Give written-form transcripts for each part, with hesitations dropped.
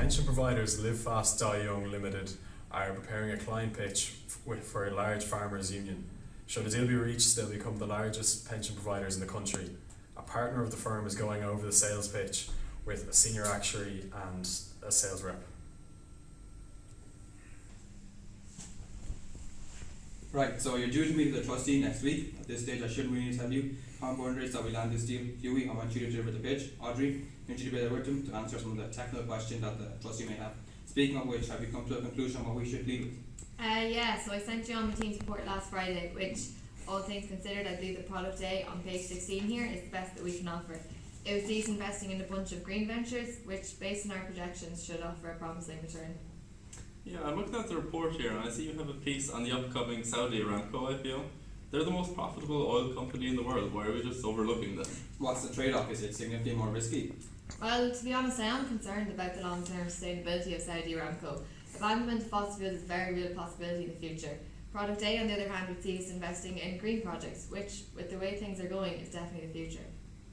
pension providers Live Fast Die Young Limited are preparing a client pitch for a large farmers union. Should the deal be reached, they'll become the largest pension providers in the country. A partner of the firm is going over the sales pitch with a senior actuary and a sales rep. Right, so you're due to meet with the trustee next week. At this stage, I shouldn't really tell you how important it is that we land this deal. Huey, I want you to deliver the pitch. Audrey, I want you to be there with him to answer some of the technical questions that the trustee may have. Speaking of which, have you come to a conclusion on what we should lead with? Yeah, so I sent you on the team's report last Friday, which, all things considered, I believe the product A on page 16 here is the best that we can offer. It was these investing in a bunch of green ventures, which, based on our projections, should offer a promising return. Yeah, I'm looking at the report here and I see you have a piece on the upcoming Saudi Aramco IPO. They're the most profitable oil company in the world. Why are we just overlooking them? What's the trade-off? Is it significantly more risky? Well, to be honest, I am concerned about the long-term sustainability of Saudi Aramco. Abandonment of fossil fuels is a very real possibility in the future. Product A, on the other hand, would see us investing in green projects, which, with the way things are going, is definitely the future.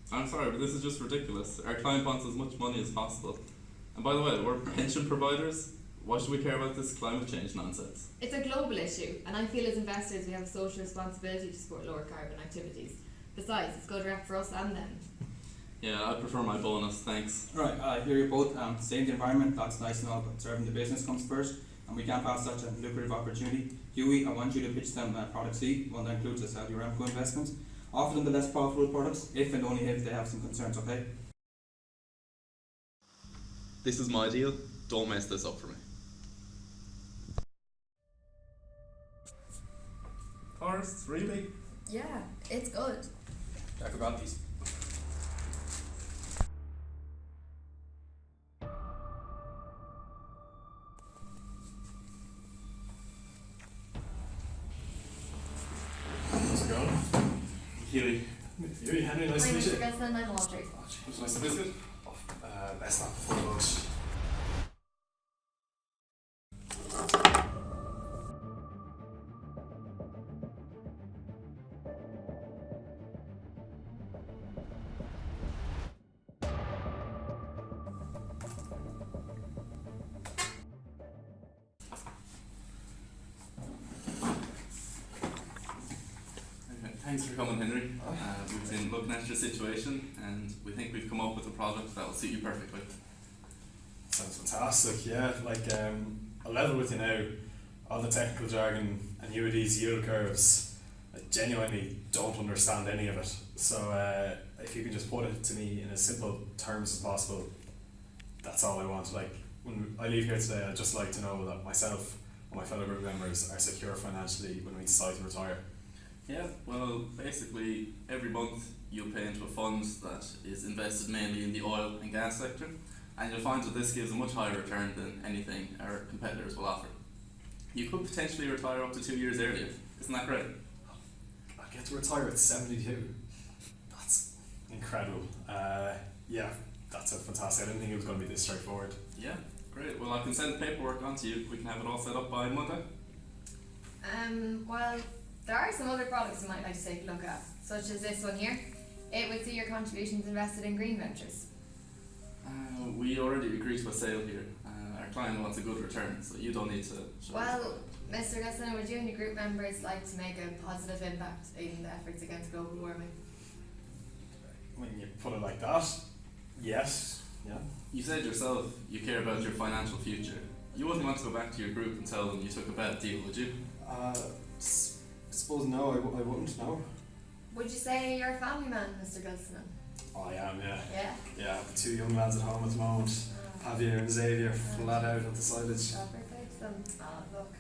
I'm sorry, but this is just ridiculous. Our client wants as much money as possible. And by the way, we're pension providers. Why should we care about this climate change nonsense? It's a global issue, and I feel as investors we have a social responsibility to support lower carbon activities. Besides, it's good rep for us and them. Yeah, I prefer my bonus, thanks. Right, I hear you both. Saving the environment, that's nice and all, but serving the business comes first, and we can't pass such a lucrative opportunity. Huey, I want you to pitch them product C, one that includes the Saudi Aramco investments. Offer them the less profitable products, if and only if they have some concerns, okay? This is my deal. Don't mess this up for me. Forrest, really? Yeah, it's good. I forgot these. How's it going? Huey. Huey, Henry, nice to meet you. Mr. Gusman, I'm Audrey. Was nice to visit. Best not before lunch. Thanks for coming, Henry. We've been looking at your situation and we think we've come up with a product that will suit you perfectly. Sounds fantastic, yeah. I'll level with you now. All the technical jargon and you with these yield curves, I genuinely don't understand any of it. So if you can just put it to me in as simple terms as possible, that's all I want. When I leave here today, I'd just like to know that myself and my fellow group members are secure financially when we decide to retire. Yeah, well, basically every month you'll pay into a fund that is invested mainly in the oil and gas sector, and you'll find that this gives a much higher return than anything our competitors will offer. You could potentially retire up to 2 years earlier. Isn't that great? I get to retire at 72. That's incredible. Yeah, that's fantastic. I didn't think it was going to be this straightforward. Yeah, great. Well, I can send the paperwork on to you. We can have it all set up by Monday. Well, there are some other products you might like to take a look at, such as this one here. It would see your contributions invested in green ventures. We already agreed to a sale here. Our client wants a good return, so you don't need to show Well, Mr. Gusman, would you and your group members like to make a positive impact in the efforts against global warming? When you put it like that, yes. Yeah. You said yourself you care about your financial future. You wouldn't want to go back to your group and tell them you took a bad deal, would you? I suppose no, I wouldn't, no. Would you say you're a family man, Mr. Gusman? I am, yeah. Yeah? Yeah, I have the two young lads at home at the moment. Javier and Xavier, flat out at the silage. Oh, fair play to them. Look.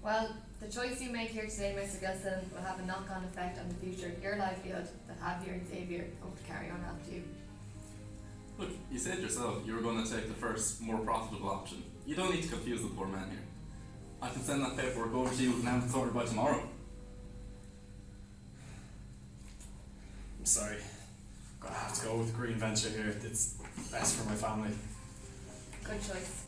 Well, the choice you make here today, Mr. Gusman, will have a knock-on effect on the future of your livelihood that Javier and Xavier hope to carry on after you. Look, you said yourself you were going to take the first, more profitable option. You don't need to confuse the poor man here. I can send that paperwork over to you and have it sorted by tomorrow. I'm sorry. I'm going to have to go with green venture here. It's best for my family. Good choice.